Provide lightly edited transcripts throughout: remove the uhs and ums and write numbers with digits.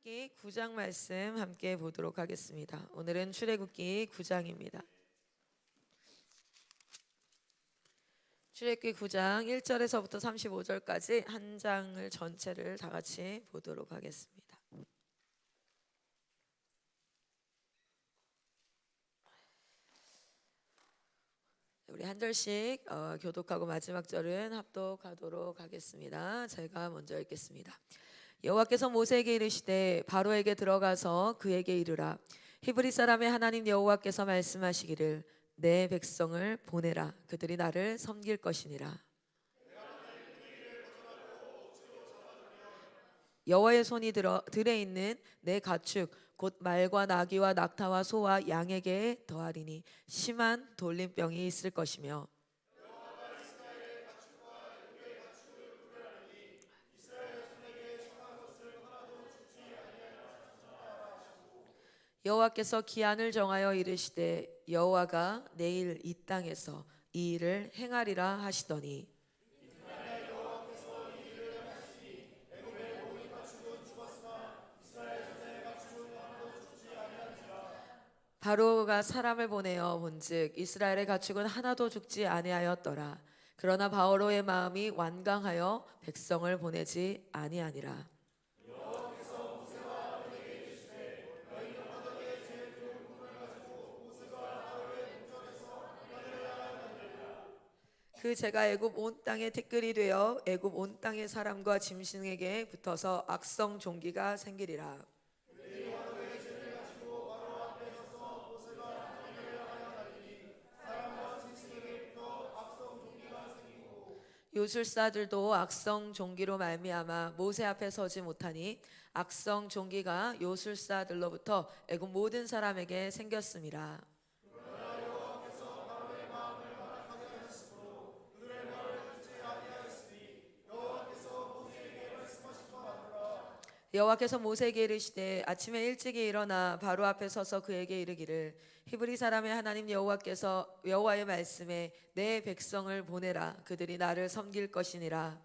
출애굽기 9장 말씀 함께 보도록 하겠습니다. 오늘은 출애굽기 9장입니다. 출애굽기 9장 1절에서부터 35절까지 한 장을 전체를 다 같이 보도록 하겠습니다. 우리 한 절씩 교독하고 마지막 절은 합독하도록 하겠습니다. 제가 먼저 읽겠습니다. 여호와께서 모세에게 이르시되 바로에게 들어가서 그에게 이르라. 히브리 사람의 하나님 여호와께서 말씀하시기를 내 백성을 보내라. 그들이 나를 섬길 것이니라. 여호와의 손이 들에 있는 내 가축 곧 말과 나귀와 낙타와 소와 양에게 더하리니 심한 돌림병이 있을 것이며 여호와께서 기한을 정하여 이르시되 여호와가 내일 이 땅에서 이 일을 행하리라 하시더니 바로가 사람을 보내어 본즉 이스라엘의 가축은 하나도 죽지 아니하였더라. 그러나 바로의 마음이 완강하여 백성을 보내지 아니하니라. 그 재가 애굽 온 땅에 티끌이 되어 애굽 온 땅의 사람과 짐승에게 붙어서 악성 종기가 생기리라. 요술사들도 악성 종기로 말미암아 모세 앞에 서지 못하니 악성 종기가 요술사들로부터 애굽 모든 사람에게 생겼음이라. 여호와께서 모세에게 이르시되 아침에 일찍이 일어나 바로 앞에 서서 그에게 이르기를 히브리 사람의 하나님 여호와께서 여호와의 말씀에 내 백성을 보내라. 그들이 나를 섬길 것이니라.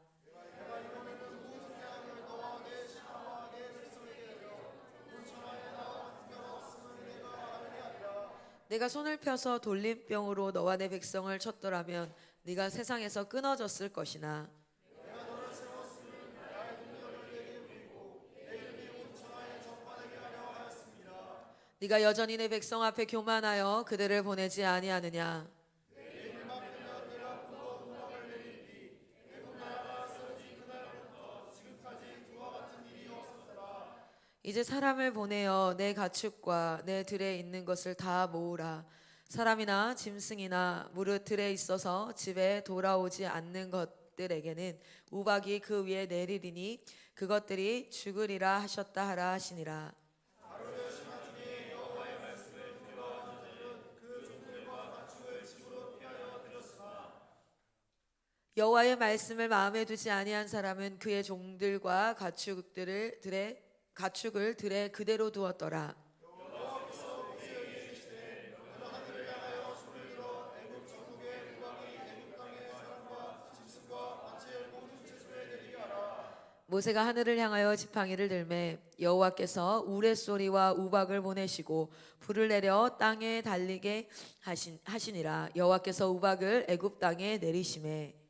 내가 손을 펴서 돌림병으로 너와 내 백성을 쳤더라면 네가 세상에서 끊어졌을 것이나 네가 여전히 내 백성 앞에 교만하여 그들을 보내지 아니하느냐. 이제 사람을 보내어 내 가축과 내 들에 있는 것을 다 모으라. 사람이나 짐승이나 무릇 들에 있어서 집에 돌아오지 않는 것들에게는 우박이 그 위에 내리리니 그것들이 죽으리라 하셨다 하라 하시니라. 여호와의 말씀을 마음에 두지 아니한 사람은 그의 종들과 가축을 들에 그대로 두었더라. 모세가 하늘을 향하여 지팡이를 들매 여호와께서 우레소리와 우박을 보내시고 불을 내려 땅에 달리게 하시니라. 여호와께서 우박을 애굽 땅에 내리시매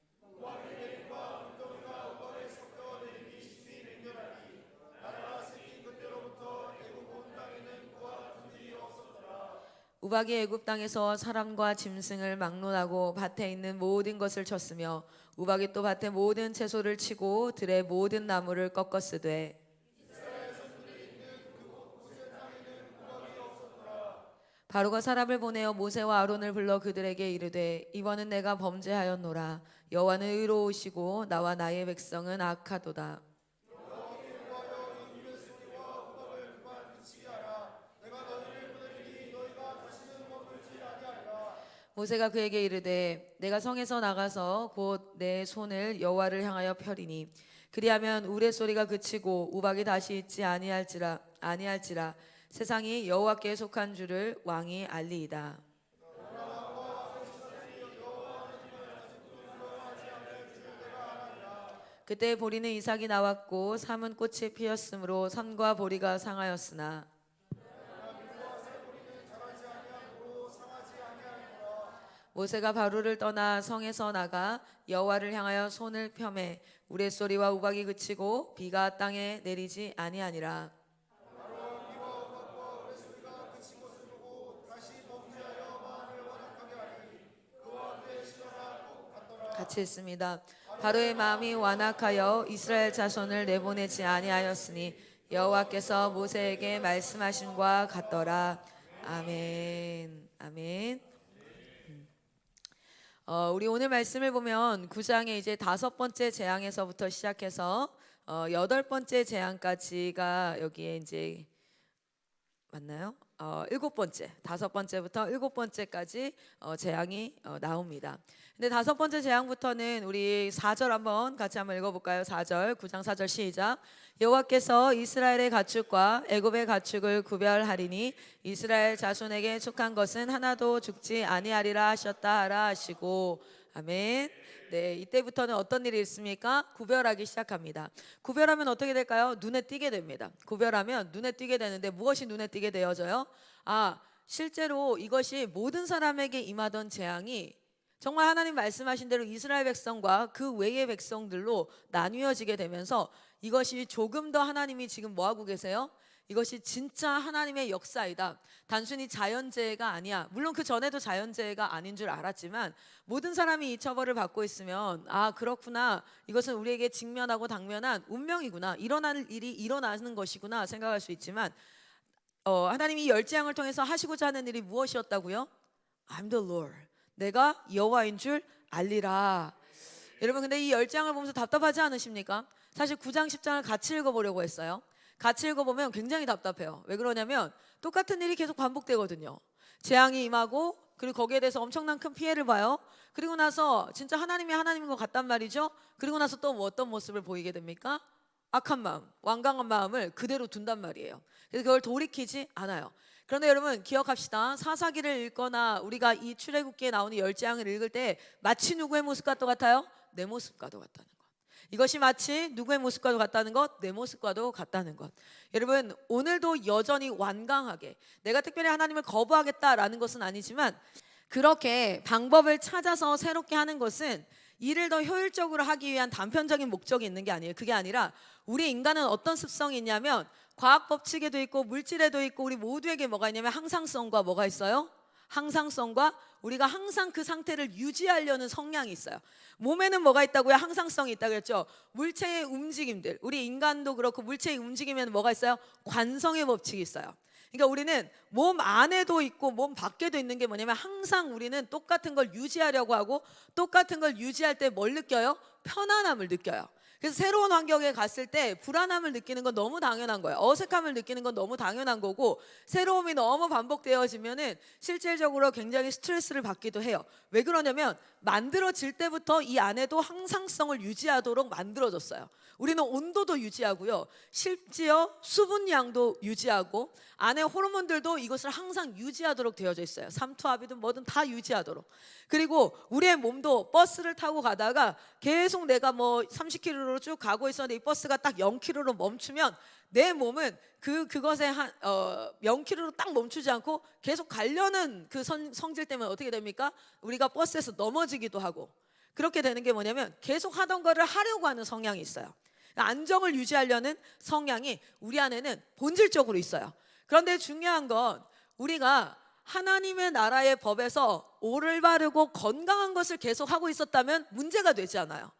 우박이 애굽 땅에서 사람과 짐승을 막론하고 밭에 있는 모든 것을 쳤으며 우박이 또 밭의 모든 채소를 치고 들의 모든 나무를 꺾었으되 바로가 사람을 보내어 모세와 아론을 불러 그들에게 이르되 이번은 내가 범죄하였노라. 여호와는 의로우시고 나와 나의 백성은 악하도다. 모세가 그에게 이르되 내가 성에서 나가서 곧 내 손을 여호와를 향하여 펴리니 그리하면 우레소리가 그치고 우박이 다시 있지 아니할지라 세상이 여호와께 속한 줄을 왕이 알리이다. 그때 보리는 이삭이 나왔고 삼은 꽃이 피었으므로 삼과 보리가 상하였으나 모세가 바로를 떠나 성에서 나가 여호와를 향하여 손을 펴매 우레소리와 우박이 그치고 비가 땅에 내리지 아니하니라. 같이 했습니다. 바로의 마음이 완악하여 이스라엘 자손을 내보내지 아니하였으니 여호와께서 모세에게 말씀하심과 같더라. 아멘. 아멘. 우리 오늘 말씀을 보면 9장의 이제 5번째 재앙에서부터 시작해서 8번째 재앙까지가 여기에 이제 맞나요? 7번째, 5번째부터 7번째까지 재앙이 나옵니다. 근데 5번째 재앙부터는 우리 4절 한번 같이 한번 읽어볼까요? 4절, 9장 4절 시작. 여호와께서 이스라엘의 가축과 애굽의 가축을 구별하리니 이스라엘 자손에게 속한 것은 하나도 죽지 아니하리라 하셨다 하라 하시고. 아멘. 네, 이때부터는 어떤 일이 있습니까? 구별하기 시작합니다. 구별하면 어떻게 될까요? 눈에 띄게 됩니다. 구별하면 눈에 띄게 되는데 무엇이 눈에 띄게 되어져요? 실제로 이것이 모든 사람에게 임하던 재앙이 정말 하나님 말씀하신 대로 이스라엘 백성과 그 외의 백성들로 나뉘어지게 되면서 이것이 조금 더 하나님이 지금 뭐하고 계세요? 이것이 진짜 하나님의 역사이다. 단순히 자연재해가 아니야. 물론 그 전에도 자연재해가 아닌 줄 알았지만 모든 사람이 이 처벌을 받고 있으면 그렇구나. 이것은 우리에게 직면하고 당면한 운명이구나. 일어날 일이 일어나는 것이구나 생각할 수 있지만 하나님이 열 재앙을 통해서 하시고자 하는 일이 무엇이었다고요? I'm the Lord. 내가 여호와인 줄 알리라. 여러분 근데 이 열 재앙을 보면서 답답하지 않으십니까? 사실 9장 10장을 같이 읽어보려고 했어요. 같이 읽어보면 굉장히 답답해요. 왜 그러냐면 똑같은 일이 계속 반복되거든요. 재앙이 임하고 그리고 거기에 대해서 엄청난 큰 피해를 봐요. 그리고 나서 진짜 하나님이 하나님인 것 같단 말이죠. 그리고 나서 또 어떤 모습을 보이게 됩니까? 악한 마음, 완강한 마음을 그대로 둔단 말이에요. 그래서 그걸 돌이키지 않아요. 그런데 여러분 기억합시다. 사사기를 읽거나 우리가 이 출애굽기에 나오는 열 재앙을 읽을 때 마치 누구의 모습과 똑같아요? 내 모습과도 같다는 것. 이것이 마치 누구의 모습과도 같다는 것, 내 모습과도 같다는 것. 여러분 오늘도 여전히 완강하게 내가 특별히 하나님을 거부하겠다라는 것은 아니지만 그렇게 방법을 찾아서 새롭게 하는 것은 일을 더 효율적으로 하기 위한 단편적인 목적이 있는 게 아니에요. 그게 아니라 우리 인간은 어떤 습성이 있냐면 과학 법칙에도 있고 물질에도 있고 우리 모두에게 뭐가 있냐면 항상성과 뭐가 있어요? 항상성과 우리가 항상 그 상태를 유지하려는 성향이 있어요. 몸에는 뭐가 있다고요? 항상성이 있다고 그랬죠. 물체의 움직임들, 우리 인간도 그렇고 물체의 움직임에는 뭐가 있어요? 관성의 법칙이 있어요. 그러니까 우리는 몸 안에도 있고 몸 밖에도 있는 게 뭐냐면 항상 우리는 똑같은 걸 유지하려고 하고 똑같은 걸 유지할 때 뭘 느껴요? 편안함을 느껴요. 그래서 새로운 환경에 갔을 때 불안함을 느끼는 건 너무 당연한 거예요. 어색함을 느끼는 건 너무 당연한 거고 새로움이 너무 반복되어지면은 실질적으로 굉장히 스트레스를 받기도 해요. 왜 그러냐면 만들어질 때부터 이 안에도 항상성을 유지하도록 만들어졌어요. 우리는 온도도 유지하고요. 심지어 수분량도 유지하고 안에 호르몬들도 이것을 항상 유지하도록 되어져 있어요. 삼투압이든 뭐든 다 유지하도록. 그리고 우리의 몸도 버스를 타고 가다가 계속 내가 뭐 30km로 쭉 가고 있었는데 이 버스가 딱 0km로 멈추면 내 몸은 그것에 한 0km로 딱 멈추지 않고 계속 가려는 그 성질 때문에 어떻게 됩니까? 우리가 버스에서 넘어지기도 하고 그렇게 되는 게 뭐냐면 계속 하던 거를 하려고 하는 성향이 있어요. 안정을 유지하려는 성향이 우리 안에는 본질적으로 있어요. 그런데 중요한 건 우리가 하나님의 나라의 법에서 올바르고 건강한 것을 계속 하고 있었다면 문제가 되지 않아요.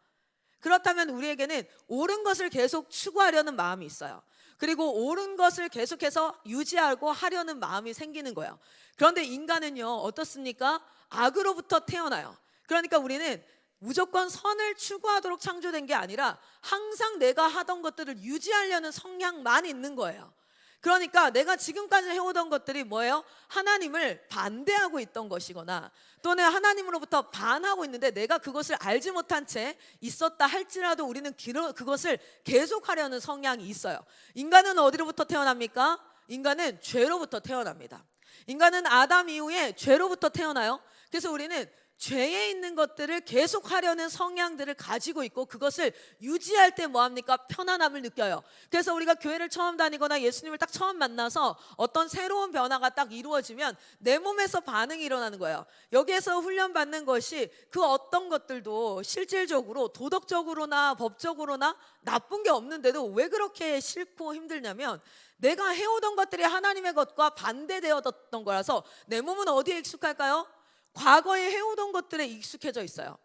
그렇다면 우리에게는 옳은 것을 계속 추구하려는 마음이 있어요. 그리고 옳은 것을 계속해서 유지하고 하려는 마음이 생기는 거예요. 그런데 인간은요 어떻습니까? 악으로부터 태어나요. 그러니까 우리는 무조건 선을 추구하도록 창조된 게 아니라 항상 내가 하던 것들을 유지하려는 성향만 있는 거예요. 그러니까 내가 지금까지 해오던 것들이 뭐예요? 하나님을 반대하고 있던 것이거나 또는 하나님으로부터 반하고 있는데 내가 그것을 알지 못한 채 있었다 할지라도 우리는 그것을 계속하려는 성향이 있어요. 인간은 어디로부터 태어납니까? 인간은 죄로부터 태어납니다. 인간은 아담 이후에 죄로부터 태어나요. 그래서 우리는 죄에 있는 것들을 계속하려는 성향들을 가지고 있고, 그것을 유지할 때 뭐합니까? 편안함을 느껴요. 그래서 우리가 교회를 처음 다니거나 예수님을 딱 처음 만나서 어떤 새로운 변화가 딱 이루어지면 내 몸에서 반응이 일어나는 거예요. 여기에서 훈련받는 것이 그 어떤 것들도 실질적으로 도덕적으로나 법적으로나 나쁜 게 없는데도 왜 그렇게 싫고 힘들냐면, 내가 해오던 것들이 하나님의 것과 반대되었던 거라서 내 몸은 어디에 익숙할까요? 과거에 해오던 것들에 익숙해져 있어요.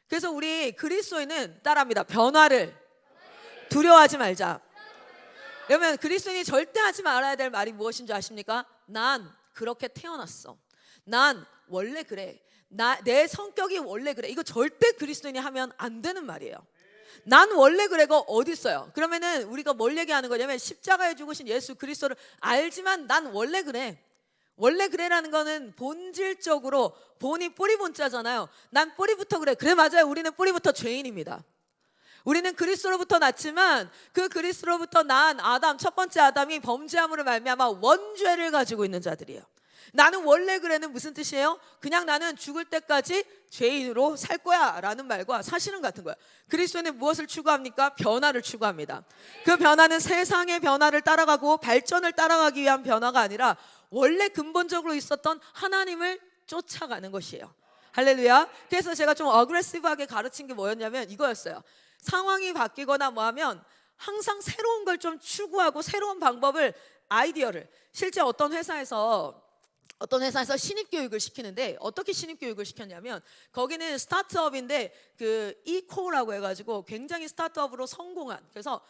그래서 우리 그리스도인은 따라합니다. 변화를 두려워하지 말자. 그러면 그리스도인이 절대 하지 말아야 될 말이 무엇인 줄 아십니까? 난 그렇게 태어났어. 난 원래 그래. 내 성격이 원래 그래. 이거 절대 그리스도인이 하면 안 되는 말이에요. 난 원래 그래가 어디 있어요? 그러면은 우리가 뭘 얘기하는 거냐면, 십자가에 죽으신 예수 그리스도를 알지만 난 원래 그래. 원래 그래라는 거는 본질적으로, 본이 뿌리 본자잖아요. 난 뿌리부터 그래. 그래, 맞아요. 우리는 뿌리부터 죄인입니다. 우리는 그리스도로부터 났지만 그 그리스도로부터 난 아담, 첫 번째 아담이 범죄함으로 말미암아 원죄를 가지고 있는 자들이에요. 나는 원래 그래는 무슨 뜻이에요? 그냥 나는 죽을 때까지 죄인으로 살 거야 라는 말과 사실은 같은 거야. 그리스도는 무엇을 추구합니까? 변화를 추구합니다. 그 변화는 세상의 변화를 따라가고 발전을 따라가기 위한 변화가 아니라 원래 근본적으로 있었던 하나님을 쫓아가는 것이에요. 할렐루야. 그래서 제가 좀 어그레시브하게 가르친 게 뭐였냐면 이거였어요. 상황이 바뀌거나 뭐하면 항상 새로운 걸 좀 추구하고 새로운 방법을, 아이디어를. 실제 어떤 회사에서 신입교육을 시키는데, 어떻게 신입교육을 시켰냐면, 거기는 스타트업인데 그 이코라고 해가지고 굉장히 스타트업으로 성공한, 그래서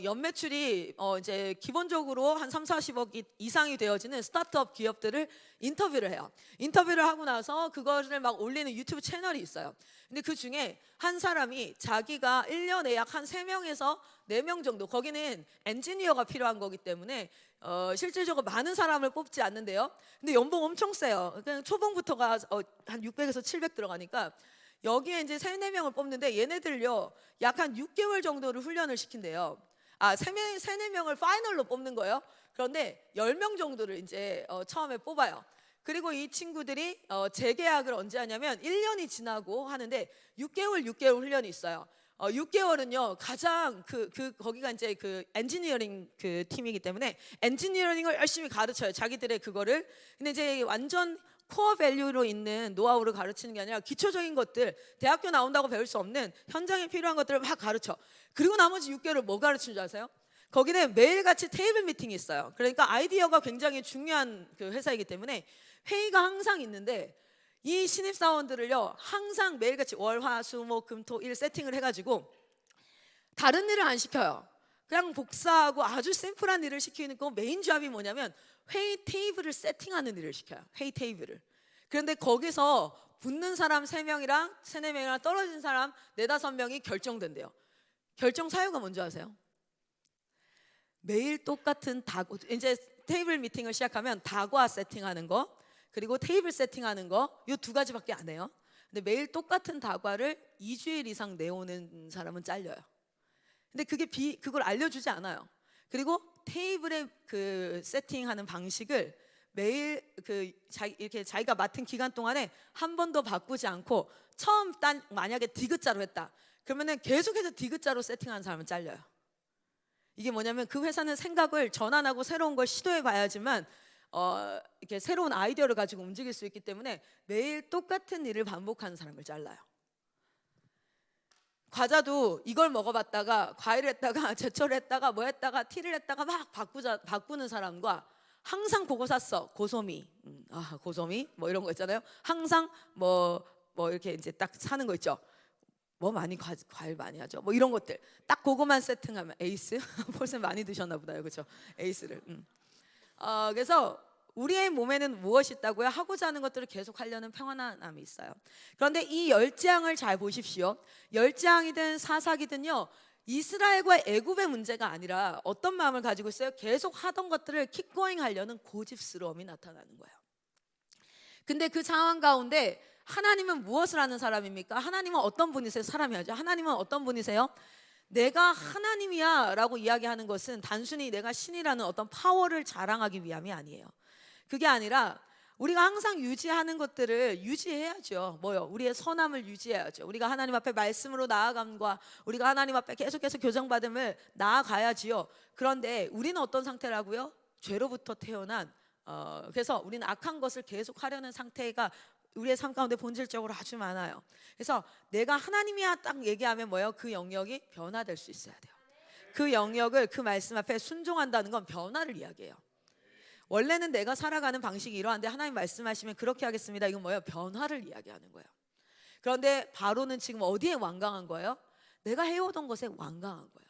연매출이 이제 기본적으로 한 3, 40억 이상이 되어지는 스타트업 기업들을 인터뷰를 해요. 인터뷰를 하고 나서 그것을 막 올리는 유튜브 채널이 있어요. 근데 그 중에 한 사람이 자기가 1년에 약 한 3명에서 4명 정도, 거기는 엔지니어가 필요한 거기 때문에 실질적으로 많은 사람을 뽑지 않는데요. 근데 연봉 엄청 세요. 그냥 초봉부터가 한 600에서 700 들어가니까 여기에 이제 3, 4명을 뽑는데, 얘네들요 약 한 6개월 정도를 훈련을 시킨대요. 3, 4명을 파이널로 뽑는 거예요. 그런데 10명 정도를 이제 처음에 뽑아요. 그리고 이 친구들이 재계약을 언제 하냐면 1년이 지나고 하는데 6개월 훈련이 있어요. 6개월은요 가장 거기가 이제 그 엔지니어링 그 팀이기 때문에 엔지니어링을 열심히 가르쳐요, 자기들의 그거를. 근데 이제 완전 코어 밸류로 있는 노하우를 가르치는 게 아니라 기초적인 것들, 대학교 나온다고 배울 수 없는 현장에 필요한 것들을 막 가르쳐. 그리고 나머지 6개월을 뭐 가르치는 줄 아세요? 거기는 매일같이 테이블 미팅이 있어요. 그러니까 아이디어가 굉장히 중요한 그 회사이기 때문에 회의가 항상 있는데, 이 신입사원들을요 항상 매일같이 월, 화, 수, 목, 금, 토, 일 세팅을 해가지고 다른 일을 안 시켜요. 그냥 복사하고 아주 심플한 일을 시키는 거. 메인 잡이 뭐냐면 회의 테이블을 세팅하는 일을 시켜요. 회의 테이블을. 그런데 거기서 붙는 사람 3명이랑 3, 4명이랑 떨어진 사람 4, 5명이 결정된대요. 결정 사유가 뭔지 아세요? 매일 똑같은 이제 테이블 미팅을 시작하면 다과 세팅하는 거, 그리고 테이블 세팅하는 거, 이 2가지밖에 안 해요. 근데 매일 똑같은 다과를 2주일 이상 내오는 사람은 잘려요. 근데 그걸 알려주지 않아요. 그리고 테이블에 그 세팅하는 방식을 매일 이렇게 자기가 맡은 기간 동안에 한 번도 바꾸지 않고, 처음 만약에 디귿자로 했다 그러면은 계속해서 디귿자로 세팅하는 사람은 잘려요. 이게 뭐냐면 그 회사는 생각을 전환하고 새로운 걸 시도해 봐야지만 이렇게 새로운 아이디어를 가지고 움직일 수 있기 때문에 매일 똑같은 일을 반복하는 사람을 잘라요. 과자도 이걸 먹어봤다가 과일을 했다가 제철을 했다가 뭐 했다가 티를 했다가 막 바꾸는 사람과, 항상 그거 샀어, 고소미, 고소미 뭐 이런 거 있잖아요. 항상 뭐 이렇게 이제 딱 사는 거 있죠. 뭐 많이 과일 많이 하죠. 뭐 이런 것들 딱 그거만 세팅하면 에이스. 벌써 많이 드셨나 보다요, 그렇죠? 에이스를. 그래서 우리의 몸에는 무엇이 있다고요? 하고자 하는 것들을 계속 하려는 평안함이 있어요. 그런데 이 10재앙을 잘 보십시오. 10재앙이든 사사기든요, 이스라엘과 애굽의 문제가 아니라 어떤 마음을 가지고 있어요? 계속 하던 것들을 킥고잉 하려는 고집스러움이 나타나는 거예요. 근데 그 상황 가운데 하나님은 무엇을 하는 사람입니까? 하나님은 어떤 분이세요? 사람이야죠. 하나님은 어떤 분이세요? 내가 하나님이야 라고 이야기하는 것은 단순히 내가 신이라는 어떤 파워를 자랑하기 위함이 아니에요. 그게 아니라 우리가 항상 유지하는 것들을 유지해야죠. 뭐요? 우리의 선함을 유지해야죠. 우리가 하나님 앞에 말씀으로 나아감과 우리가 하나님 앞에 계속해서 교정받음을 나아가야지요. 그런데 우리는 어떤 상태라고요? 죄로부터 태어난 그래서 우리는 악한 것을 계속 하려는 상태가 우리의 삶 가운데 본질적으로 아주 많아요. 그래서 내가 하나님이야 딱 얘기하면 뭐예요? 그 영역이 변화될 수 있어야 돼요. 그 영역을 그 말씀 앞에 순종한다는 건 변화를 이야기해요. 원래는 내가 살아가는 방식이 이러한데 하나님 말씀하시면 그렇게 하겠습니다. 이건 뭐예요? 변화를 이야기하는 거예요. 그런데 바로는 지금 어디에 완강한 거예요? 내가 해오던 것에 완강한 거예요.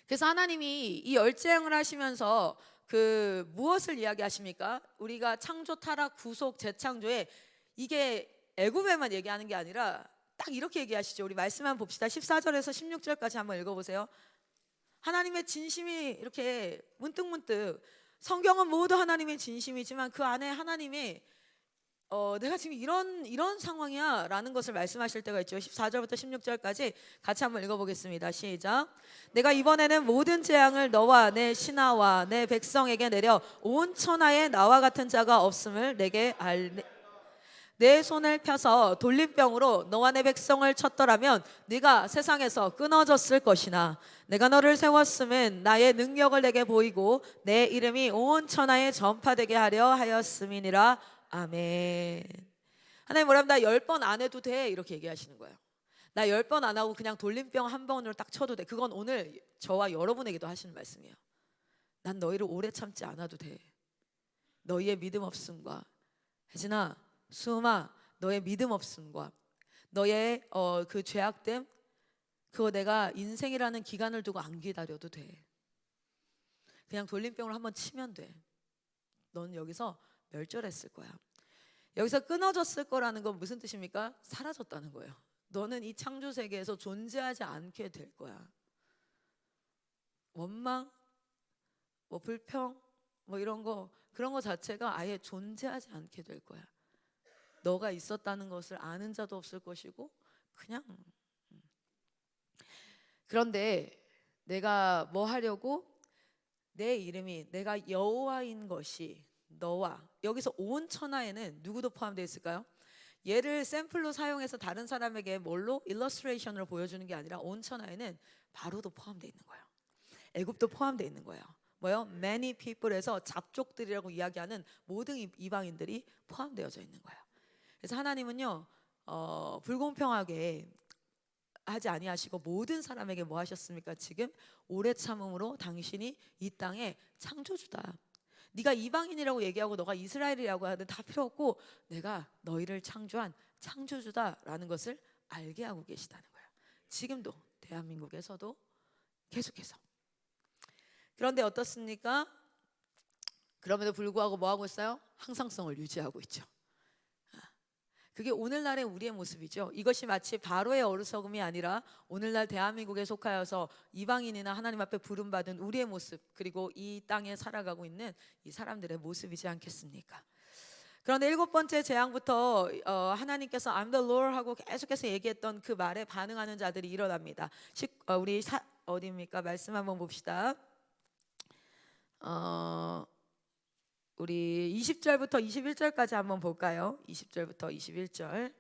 그래서 하나님이 이 열재앙을 하시면서 그 무엇을 이야기하십니까? 우리가 창조, 타락, 구속, 재창조에 이게 애굽에만 얘기하는 게 아니라 딱 이렇게 얘기하시죠. 우리 말씀만 봅시다. 14절에서 16절까지 한번 읽어보세요. 하나님의 진심이 이렇게 문득문득, 성경은 모두 하나님의 진심이지만 그 안에 하나님이 내가 지금 이런 상황이야 라는 것을 말씀하실 때가 있죠. 14절부터 16절까지 같이 한번 읽어보겠습니다. 시작. 내가 이번에는 모든 재앙을 너와 내 신하와 내 백성에게 내려 온 천하에 나와 같은 자가 없음을 내게 내 손을 펴서 돌림병으로 너와 내 백성을 쳤더라면 네가 세상에서 끊어졌을 것이나 내가 너를 세웠음은 나의 능력을 내게 보이고 내 이름이 온 천하에 전파되게 하려 하였음이니라. 아멘. 하나님 뭐랍니다. 10번 안 해도 돼 이렇게 얘기하시는 거예요. 나 10번 안 하고 그냥 돌림병 한 번으로 딱 쳐도 돼. 그건 오늘 저와 여러분에게도 하시는 말씀이에요. 난 너희를 오래 참지 않아도 돼. 너희의 믿음 없음과 혜진아, 수음아, 너의 믿음 없음과 너의 그 죄악됨 그거 내가 인생이라는 기간을 두고 안 기다려도 돼. 그냥 돌림병을 한번 치면 돼. 넌 여기서 멸절했을 거야. 여기서 끊어졌을 거라는 건 무슨 뜻입니까? 사라졌다는 거예요. 너는 이 창조 세계에서 존재하지 않게 될 거야. 원망, 뭐 불평, 뭐 이런 거 그런 거 자체가 아예 존재하지 않게 될 거야. 너가 있었다는 것을 아는 자도 없을 것이고 그냥 그런데 내가 뭐 하려고 내 이름이 내가 여호와인 것이 너와 여기서 온 천하에는 누구도 포함되어 있을까요? 얘를 샘플로 사용해서 다른 사람에게 뭘로 일러스트레이션으로 보여주는 게 아니라 온 천하에는 바로도 포함되어 있는 거예요. 애굽도 포함되어 있는 거예요. 뭐요? Many people에서 잡족들이라고 이야기하는 모든 이방인들이 포함되어져 있는 거예요. 그래서 하나님은요 불공평하게 하지 아니하시고 모든 사람에게 뭐 하셨습니까? 지금 오래 참음으로 당신이 이 땅의 창조주다. 네가 이방인이라고 얘기하고 너가 이스라엘이라고 하든 다 필요 없고 내가 너희를 창조한 창조주다라는 것을 알게 하고 계시다는 거예요. 지금도 대한민국에서도 계속해서. 그런데 어떻습니까? 그럼에도 불구하고 뭐 하고 있어요? 항상성을 유지하고 있죠. 그게 오늘날의 우리의 모습이죠. 이것이 마치 바로의 어리석음이 아니라 오늘날 대한민국에 속하여서 이방인이나 하나님 앞에 부름받은 우리의 모습 그리고 이 땅에 살아가고 있는 이 사람들의 모습이지 않겠습니까? 그런데 7번째 재앙부터 하나님께서 I'm the Lord 하고 계속해서 얘기했던 그 말에 반응하는 자들이 일어납니다. 우리 어디입니까? 말씀 한번 봅시다. 우리 20절부터 21절까지 한번 볼까요? 20절부터 21절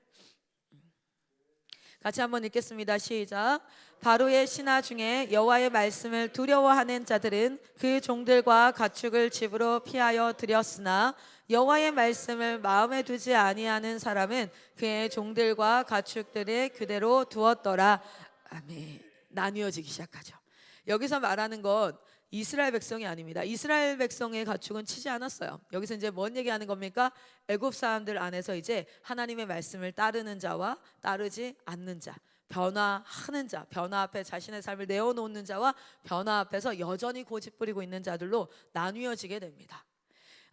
같이 한번 읽겠습니다. 시작. 바로의 신하 중에 여호와의 말씀을 두려워하는 자들은 그 종들과 가축을 집으로 피하여 들였으나 여호와의 말씀을 마음에 두지 아니하는 사람은 그의 종들과 가축들을 그대로 두었더라. 아멘. 나뉘어지기 시작하죠. 여기서 말하는 건 이스라엘 백성이 아닙니다. 이스라엘 백성의 가축은 치지 않았어요. 여기서 이제 뭔 얘기하는 겁니까? 애굽 사람들 안에서 이제 하나님의 말씀을 따르는 자와 따르지 않는 자, 변화하는 자, 변화 앞에 자신의 삶을 내어놓는 자와 변화 앞에서 여전히 고집부리고 있는 자들로 나뉘어지게 됩니다.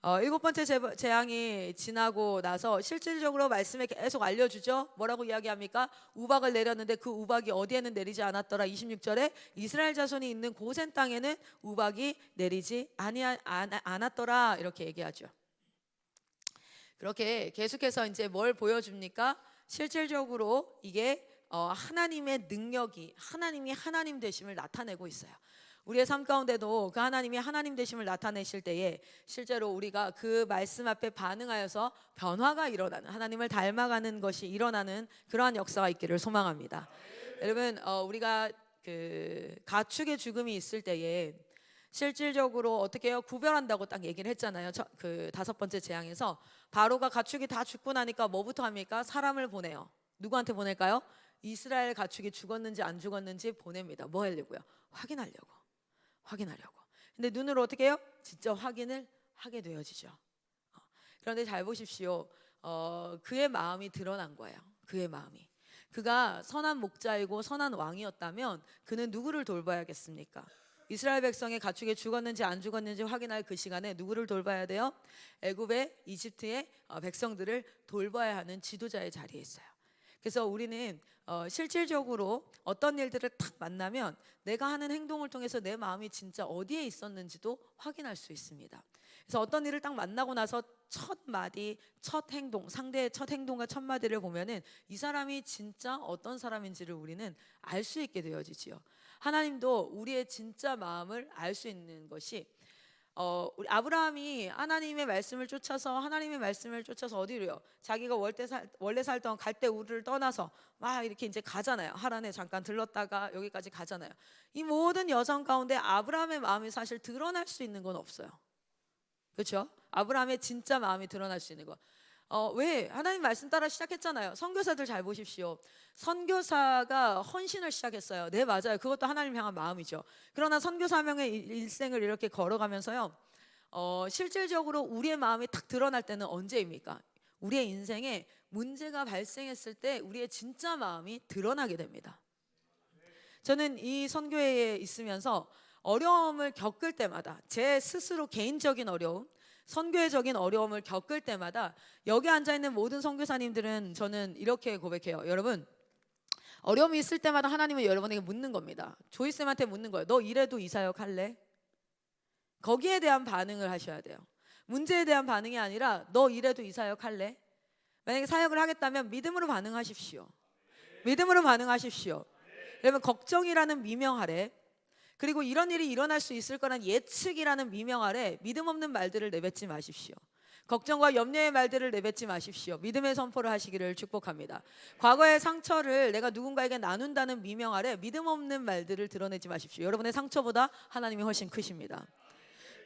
7번째 재앙이 지나고 나서 실질적으로 말씀에 계속 알려주죠. 뭐라고 이야기합니까? 우박을 내렸는데 그 우박이 어디에는 내리지 않았더라. 26절에 이스라엘 자손이 있는 고센 땅에는 우박이 내리지 않았더라 이렇게 얘기하죠. 그렇게 계속해서 이제 뭘 보여줍니까? 실질적으로 이게 하나님의 능력이 하나님이 하나님 되심을 나타내고 있어요. 우리의 삶 가운데도 그 하나님이 하나님 되심을 나타내실 때에 실제로 우리가 그 말씀 앞에 반응하여서 변화가 일어나는, 하나님을 닮아가는 것이 일어나는 그러한 역사가 있기를 소망합니다. 여러분, 우리가 그 가축의 죽음이 있을 때에 실질적으로 어떻게 해요? 구별한다고 딱 얘기를 했잖아요. 그 5번째 재앙에서 바로가 가축이 다 죽고 나니까 뭐부터 합니까? 사람을 보내요. 누구한테 보낼까요? 이스라엘 가축이 죽었는지 안 죽었는지 보냅니다. 뭐 하려고요? 확인하려고. 근데 눈으로 어떻게 해요? 진짜 확인을 하게 되어지죠. 그런데 잘 보십시오. 그의 마음이 드러난 거예요. 그의 마음이. 그가 선한 목자이고 선한 왕이었다면 그는 누구를 돌봐야겠습니까? 이스라엘 백성의 가축이 죽었는지 안 죽었는지 확인할 그 시간에 누구를 돌봐야 돼요? 애굽의, 이집트의 백성들을 돌봐야 하는 지도자의 자리에 있어요. 그래서 우리는 실질적으로 어떤 일들을 탁 만나면 내가 하는 행동을 통해서 내 마음이 진짜 어디에 있었는지도 확인할 수 있습니다. 그래서 어떤 일을 딱 만나고 나서 첫 마디, 첫 행동, 상대의 첫 행동과 첫 마디를 보면은 이 사람이 진짜 어떤 사람인지를 우리는 알 수 있게 되어지지요. 하나님도 우리의 진짜 마음을 알 수 있는 것이 우리 아브라함이 하나님의 말씀을 쫓아서 어디로요? 자기가 원래 살던 갈대 우르를 떠나서 막 이렇게 이제 가잖아요. 하란에 잠깐 들렀다가 여기까지 가잖아요. 이 모든 여정 가운데 아브라함의 마음이 사실 드러날 수 있는 건 없어요. 그렇죠? 아브라함의 진짜 마음이 드러날 수 있는 거. 왜? 하나님 말씀 따라 시작했잖아요. 선교사들 잘 보십시오. 선교사가 헌신을 시작했어요. 네, 맞아요. 그것도 하나님 향한 마음이죠. 그러나 선교 사명의 일생을 이렇게 걸어가면서요, 실질적으로 우리의 마음이 탁 드러날 때는 언제입니까? 우리의 인생에 문제가 발생했을 때 우리의 진짜 마음이 드러나게 됩니다. 저는 이 선교회에 있으면서 어려움을 겪을 때마다 제 스스로 개인적인 어려움, 선교회적인 어려움을 겪을 때마다 여기 앉아있는 모든 선교사님들은 저는 이렇게 고백해요. 여러분, 어려움이 있을 때마다 하나님은 여러분에게 묻는 겁니다. 조이쌤한테 묻는 거예요. 너 이래도 이 사역 할래? 거기에 대한 반응을 하셔야 돼요. 문제에 대한 반응이 아니라 너 이래도 이 사역 할래? 만약에 사역을 하겠다면 믿음으로 반응하십시오. 믿음으로 반응하십시오. 여러분, 걱정이라는 미명 아래, 그리고 이런 일이 일어날 수 있을 거란 예측이라는 미명 아래 믿음 없는 말들을 내뱉지 마십시오. 걱정과 염려의 말들을 내뱉지 마십시오. 믿음의 선포를 하시기를 축복합니다. 과거의 상처를 내가 누군가에게 나눈다는 미명 아래 믿음 없는 말들을 드러내지 마십시오. 여러분의 상처보다 하나님이 훨씬 크십니다.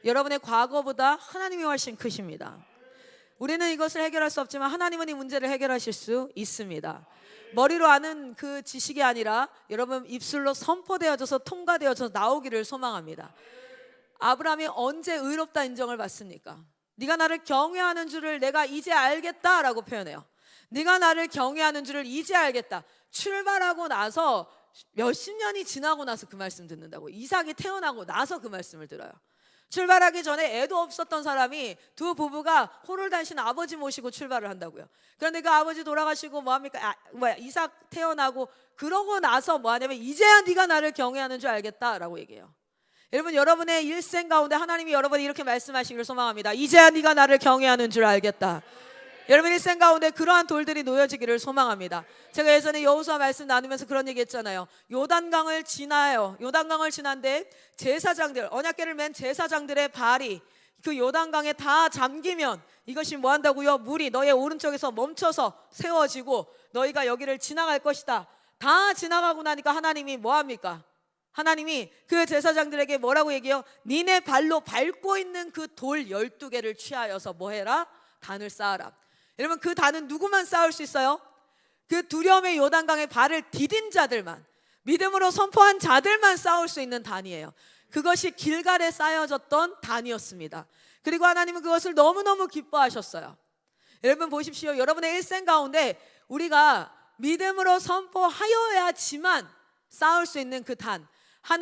여러분의 과거보다 하나님이 훨씬 크십니다. 우리는 이것을 해결할 수 없지만 하나님은 이 문제를 해결하실 수 있습니다. 머리로 아는 그 지식이 아니라 여러분 입술로 선포되어져서 통과되어져서 나오기를 소망합니다. 아브라함이 언제 의롭다 인정을 받습니까? 네가 나를 경외하는 줄을 내가 이제 알겠다라고 표현해요. 네가 나를 경외하는 줄을 이제 알겠다. 출발하고 나서 몇십 년이 지나고 나서 그 말씀 듣는다고. 이삭이 태어나고 나서 그 말씀을 들어요. 출발하기 전에 애도 없었던 사람이 두 부부가 호를 다니신 아버지 모시고 출발을 한다고요. 그런데 그 아버지 돌아가시고 뭐합니까? 이삭 태어나고 그러고 나서 뭐하냐면 이제야 네가 나를 경외하는 줄 알겠다라고 얘기해요. 여러분, 여러분의 일생 가운데 하나님이 여러분이 이렇게 말씀하시기를 소망합니다. 이제야 네가 나를 경외하는 줄 알겠다. 여러분 일생 가운데 그러한 돌들이 놓여지기를 소망합니다. 제가 예전에 여호수아 말씀 나누면서 그런 얘기 했잖아요. 요단강을 지난데 제사장들, 언약궤를 맨 제사장들의 발이 그 요단강에 다 잠기면 이것이 뭐 한다고요? 물이 너의 오른쪽에서 멈춰서 세워지고 너희가 여기를 지나갈 것이다. 다 지나가고 나니까 하나님이 뭐 합니까? 하나님이 그 제사장들에게 뭐라고 얘기해요? 니네 발로 밟고 있는 그 돌 12개를 취하여서 뭐 해라? 단을 쌓아라. 여러분, 그 단은 누구만 쌓을 수 있어요? 그 두려움의 요단강에 발을 디딘 자들만, 믿음으로 선포한 자들만 쌓을 수 있는 단이에요. 그것이 길갈에 쌓여졌던 단이었습니다. 그리고 하나님은 그것을 너무너무 기뻐하셨어요. 여러분 보십시오. 여러분의 일생 가운데 우리가 믿음으로 선포하여야지만 쌓을 수 있는 그 단,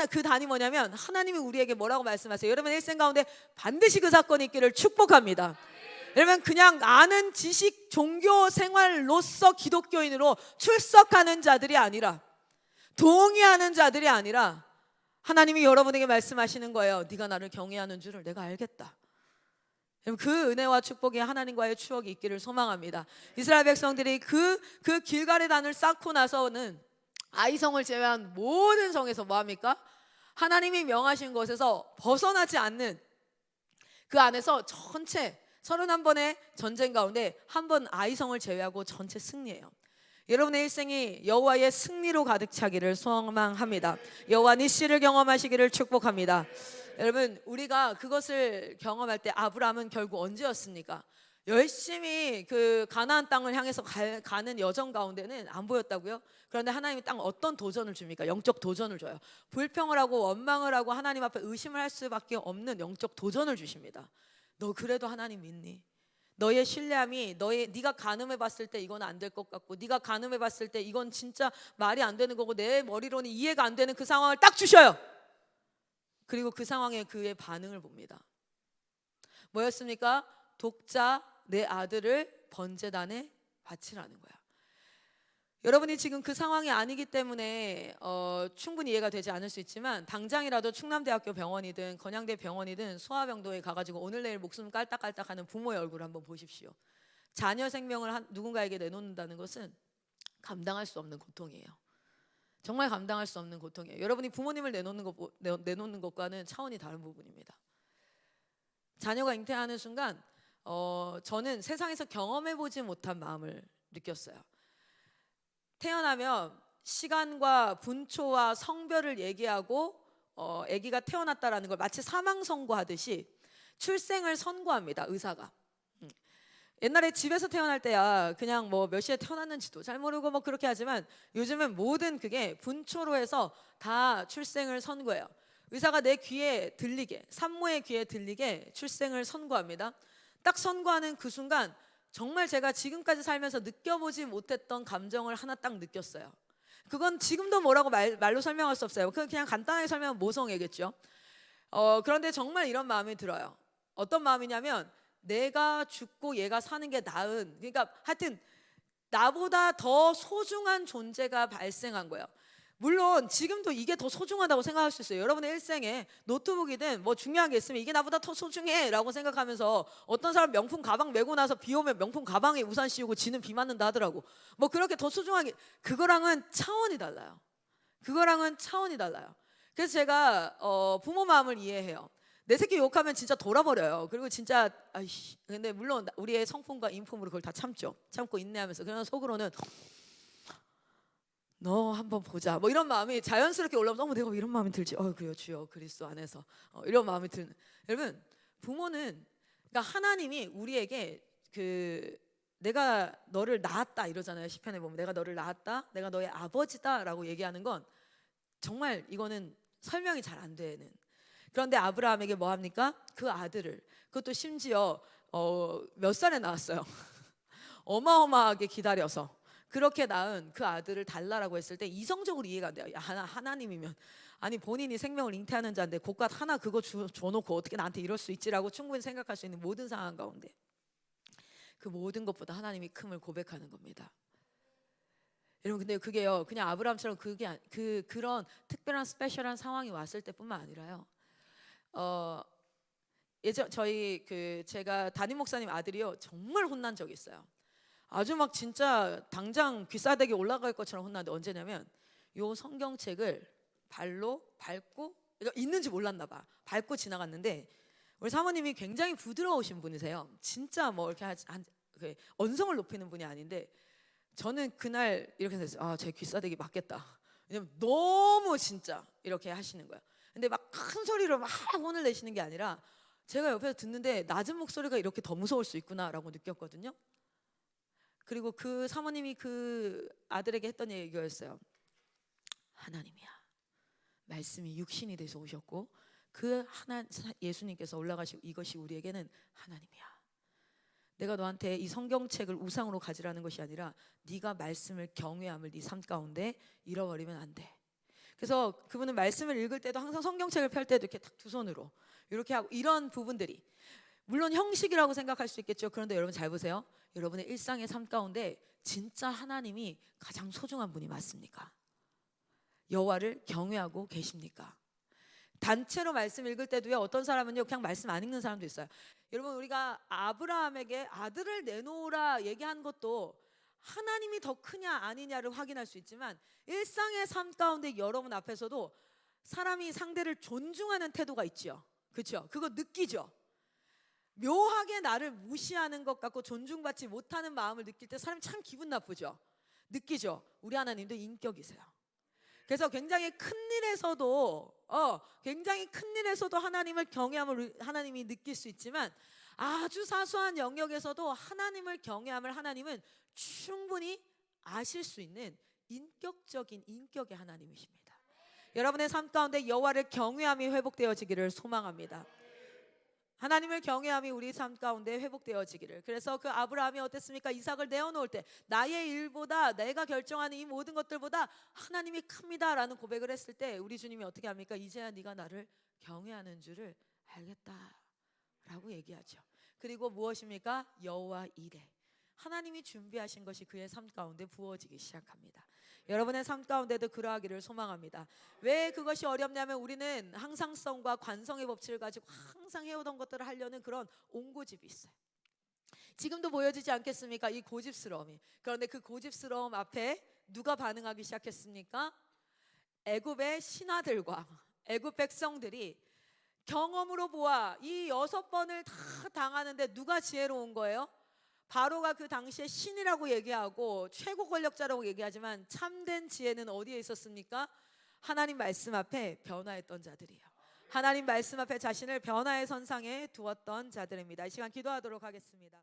그 단이 뭐냐면 하나님이 우리에게 뭐라고 말씀하세요? 여러분의 일생 가운데 반드시 그 사건이 있기를 축복합니다. 여러분, 그냥 아는 지식 종교 생활로서 기독교인으로 출석하는 자들이 아니라, 동의하는 자들이 아니라 하나님이 여러분에게 말씀하시는 거예요. 네가 나를 경외하는 줄을 내가 알겠다. 여러분, 그 은혜와 축복이 하나님과의 추억이 있기를 소망합니다. 이스라엘 백성들이 그 길갈의 단을 쌓고 나서는 아이성을 제외한 모든 성에서 뭐합니까? 하나님이 명하신 것에서 벗어나지 않는 그 안에서 전체 31번의 전쟁 가운데 한 번 아이성을 제외하고 전체 승리예요. 여러분의 일생이 여호와의 승리로 가득 차기를 소망합니다. 여호와 니시를 경험하시기를 축복합니다. 여러분, 우리가 그것을 경험할 때 아브라함은 결국 언제였습니까? 열심히 그 가나안 땅을 향해서 가는 여정 가운데는 안 보였다고요? 그런데 하나님이 땅 어떤 도전을 줍니까? 영적 도전을 줘요. 불평을 하고 원망을 하고 하나님 앞에 의심을 할 수밖에 없는 영적 도전을 주십니다. 너 그래도 하나님 믿니? 너의 신뢰함이 네가 가늠해 봤을 때 이건 안 될 것 같고, 네가 가늠해 봤을 때 이건 진짜 말이 안 되는 거고, 내 머리로는 이해가 안 되는 그 상황을 딱 주셔요. 그리고 그 상황에 그의 반응을 봅니다. 뭐였습니까? 독자 내 아들을 번제단에 바치라는 거야. 여러분이 지금 그 상황이 아니기 때문에 충분히 이해가 되지 않을 수 있지만, 당장이라도 충남대학교 병원이든 건양대 병원이든 소아병동에 가가지고 오늘 내일 목숨 깔딱깔딱하는 부모의 얼굴을 한번 보십시오. 자녀 생명을 누군가에게 내놓는다는 것은 감당할 수 없는 고통이에요. 정말 감당할 수 없는 고통이에요. 여러분이 부모님을 내놓는 것과는 차원이 다른 부분입니다. 자녀가 잉태하는 순간 저는 세상에서 경험해보지 못한 마음을 느꼈어요. 태어나면 시간과 분초와 성별을 얘기하고 아기가 태어났다라는 걸 마치 사망 선고하듯이 출생을 선고합니다, 의사가. 옛날에 집에서 태어날 때야 그냥 뭐 몇 시에 태어났는지도 잘 모르고 뭐 그렇게 하지만, 요즘은 모든 그게 분초로 해서 다 출생을 선고해요. 의사가 내 귀에 들리게, 산모의 귀에 들리게 출생을 선고합니다. 딱 선고하는 그 순간 정말 제가 지금까지 살면서 느껴보지 못했던 감정을 하나 딱 느꼈어요. 그건 지금도 뭐라고 말로 설명할 수 없어요. 그냥 간단하게 설명하면 모성애겠죠. 그런데 정말 이런 마음이 들어요. 어떤 마음이냐면, 내가 죽고 얘가 사는 게 나은, 그러니까 하여튼 나보다 더 소중한 존재가 발생한 거예요. 물론 지금도 이게 더 소중하다고 생각할 수 있어요. 여러분의 일생에 노트북이든 뭐 중요한 게 있으면 이게 나보다 더 소중해 라고 생각하면서, 어떤 사람 명품 가방 메고 나서 비 오면 명품 가방에 우산 씌우고 지는 비 맞는다 하더라고. 뭐 그렇게 더 소중하게, 그거랑은 차원이 달라요. 그거랑은 차원이 달라요. 그래서 제가 부모 마음을 이해해요. 내 새끼 욕하면 진짜 돌아버려요. 그리고 진짜 아이씨, 근데 물론 우리의 성품과 인품으로 그걸 다 참죠. 참고 인내하면서. 그러나 속으로는 너 한번 보자 뭐 이런 마음이 자연스럽게 올라오면, 너무 내가 이런 마음이 들지, 그래요 주여 그리스도 안에서 이런 마음이 드는. 여러분, 부모는, 그러니까 하나님이 우리에게 내가 너를 낳았다 이러잖아요. 시편에 보면 내가 너를 낳았다, 내가 너의 아버지다 라고 얘기하는 건 정말 이거는 설명이 잘 안 되는. 그런데 아브라함에게 뭐 합니까? 그 아들을, 그것도 심지어 몇 살에 낳았어요. 어마어마하게 기다려서 그렇게 낳은 그 아들을 달라라고 했을 때 이성적으로 이해가 안 돼요. 하나님이면, 아니 본인이 생명을 잉태하는 자인데 고갓 하나 그거 줘놓고 어떻게 나한테 이럴 수 있지라고 충분히 생각할 수 있는 모든 상황 가운데 그 모든 것보다 하나님이 큼을 고백하는 겁니다. 여러분, 근데 그게요, 그냥 아브라함처럼 그런 특별한 스페셜한 상황이 왔을 때뿐만 아니라요. 예전 제가 담임 목사님 아들이요, 정말 혼난 적이 있어요. 아주 막 진짜 당장 귀싸대기 올라갈 것처럼 혼났는데, 언제냐면 요 성경책을 발로 밟고, 그러니까 있는지 몰랐나 봐. 밟고 지나갔는데, 우리 사모님이 굉장히 부드러우신 분이세요. 진짜 뭐 이렇게 언성을 높이는 분이 아닌데, 저는 그날 이렇게 됐어요. 제 귀싸대기 맞겠다. 왜냐면 너무 진짜 이렇게 하시는 거예요. 근데 막 큰 소리로 막 혼을 내시는 게 아니라, 제가 옆에서 듣는데 낮은 목소리가 이렇게 더 무서울 수 있구나라고 느꼈거든요. 그리고 그 사모님이 그 아들에게 했던 얘기였어요. 하나님이야, 말씀이 육신이 돼서 오셨고 예수님께서 올라가시고, 이것이 우리에게는 하나님이야. 내가 너한테 이 성경책을 우상으로 가지라는 것이 아니라 네가 말씀을 경외함을 네 삶 가운데 잃어버리면 안 돼. 그래서 그분은 말씀을 읽을 때도 항상 성경책을 펼 때도 이렇게 딱 두 손으로 이렇게 하고, 이런 부분들이 물론 형식이라고 생각할 수 있겠죠. 그런데 여러분 잘 보세요. 여러분의 일상의 삶 가운데 진짜 하나님이 가장 소중한 분이 맞습니까? 여호와를 경외하고 계십니까? 단체로 말씀 읽을 때도요, 어떤 사람은요 그냥 말씀 안 읽는 사람도 있어요. 여러분, 우리가 아브라함에게 아들을 내놓으라 얘기한 것도 하나님이 더 크냐 아니냐를 확인할 수 있지만, 일상의 삶 가운데 여러분 앞에서도 사람이 상대를 존중하는 태도가 있죠. 그렇죠? 그거 느끼죠? 묘하게 나를 무시하는 것 같고 존중받지 못하는 마음을 느낄 때 사람이 참 기분 나쁘죠? 느끼죠? 우리 하나님도 인격이세요. 그래서 굉장히 큰 일에서도 하나님을 경외함을 하나님이 느낄 수 있지만 아주 사소한 영역에서도 하나님을 경외함을 하나님은 충분히 아실 수 있는 인격적인 인격의 하나님이십니다. 여러분의 삶 가운데 여호와를 경외함이 회복되어지기를 소망합니다. 하나님을 경외함이 우리 삶 가운데 회복되어지기를. 그래서 그 아브라함이 어땠습니까? 이삭을 내어놓을 때 나의 일보다, 내가 결정하는 이 모든 것들보다 하나님이 큽니다 라는 고백을 했을 때 우리 주님이 어떻게 합니까? 이제야 네가 나를 경외하는 줄을 알겠다 라고 얘기하죠. 그리고 무엇입니까? 여호와 이레, 하나님이 준비하신 것이 그의 삶 가운데 부어지기 시작합니다. 여러분의 삶 가운데도 그러하기를 소망합니다. 왜 그것이 어렵냐면 우리는 항상성과 관성의 법칙을 가지고 항상 해오던 것들을 하려는 그런 옹고집이 있어요. 지금도 보여지지 않겠습니까? 이 고집스러움이. 그런데 그 고집스러움 앞에 누가 반응하기 시작했습니까? 애굽의 신하들과 애굽 백성들이 경험으로 보아 이 6번을 다 당하는데 누가 지혜로운 거예요? 바로가 그 당시에 신이라고 얘기하고 최고 권력자라고 얘기하지만 참된 지혜는 어디에 있었습니까? 하나님 말씀 앞에 변화했던 자들이에요. 하나님 말씀 앞에 자신을 변화의 선상에 두었던 자들입니다. 이 시간 기도하도록 하겠습니다.